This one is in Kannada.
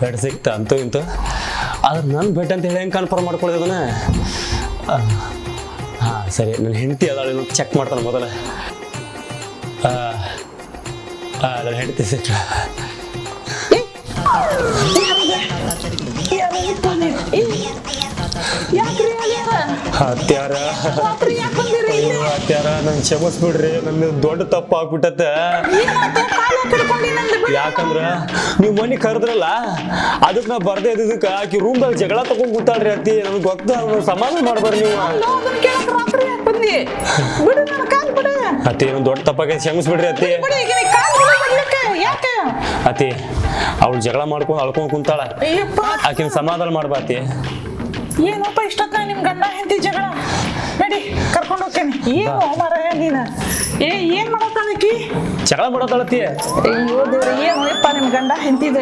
ಬೆಡ್ ಸಿಕ್ತ ಅಂತೂ ಇಂತು ಆದ್ರೆ ನನ್ನ ಬೆಡ್ ಅಂತ ಹೇಳಿ ಹೆಂಗೆ ಕನ್ಫರ್ಮ್ ಮಾಡ್ಕೊಳ್ಳೋದು ಅದನ್ನ ಹಾಂ ಸರಿ ನನ್ನ ಹೆಂಡತಿ ಅದಾಳು ಚೆಕ್ ಮಾಡ್ತಾನೆ ಮೊದಲ ನನ್ನ ಹೆಂಡತಿ ಸಿಕ್ಕ ಹತ್ಯಾರ ನನ್ ಕ್ಷಮಿಸ್ಬಿಡ್ರಿ ನನ್ನ ದೊಡ್ಡ ತಪ್ಪ ಆಗ್ಬಿಟ್ಟತ್ತ ಯಾಕಂದ್ರ ನೀವ್ ಮನಿ ಕರೆದ್ರಲ್ಲ ಅದಕ್ ನಾ ಬರ್ದೇ ಇದಕ್ಕ ಆಕಿ ರೂಮ್ದಾಗ ಜಗಳ ತಗೊಂಡ್ ಕೂತಾಳ್ರಿ ಅತ್ತಿ ನನ್ಗೆ ಗೊತ್ತ ಸಮಾಧಾನ ಮಾಡ್ಬಾರ್ರಿ ನೀವು ಅತ್ತಿ ನನ್ ದೊಡ್ಡ ತಪ್ಪಾಗ ಕ್ಷಮಿಸ್ಬಿಡ್ರಿ ಅತ್ತಿ ಅತ್ತಿ ಅವಳು ಜಗಳ ಮಾಡ್ಕೊಂಡು ಅಳ್ಕೊಂಡ್ ಕುಂತಾಳ ಆಕಿನ ಸಮಾಧಾನ ಮಾಡ್ಬಾತಿ ಏನಪ್ಪ ಇಷ್ಟೊತ್ತ ನಿಮ್ ಗಂಡ ಹೆಂಡತಿ ಜಗಳ ನಡಿ ಕರ್ಕೊಂಡು ಹೋಗ್ತೇನೆ ಏನು ಮಾರಾಯ ನೀನ ಏನ್ ಮಾಡತ್ತಾಳಕಿ ಜಗಳ ಮಾಡತ್ತಾಳತ್ತಿ ಅಯ್ಯೋ ದೇವ್ರ ಏನು ನಿಮ್ ಗಂಡ ಹೆಂಡತಿದ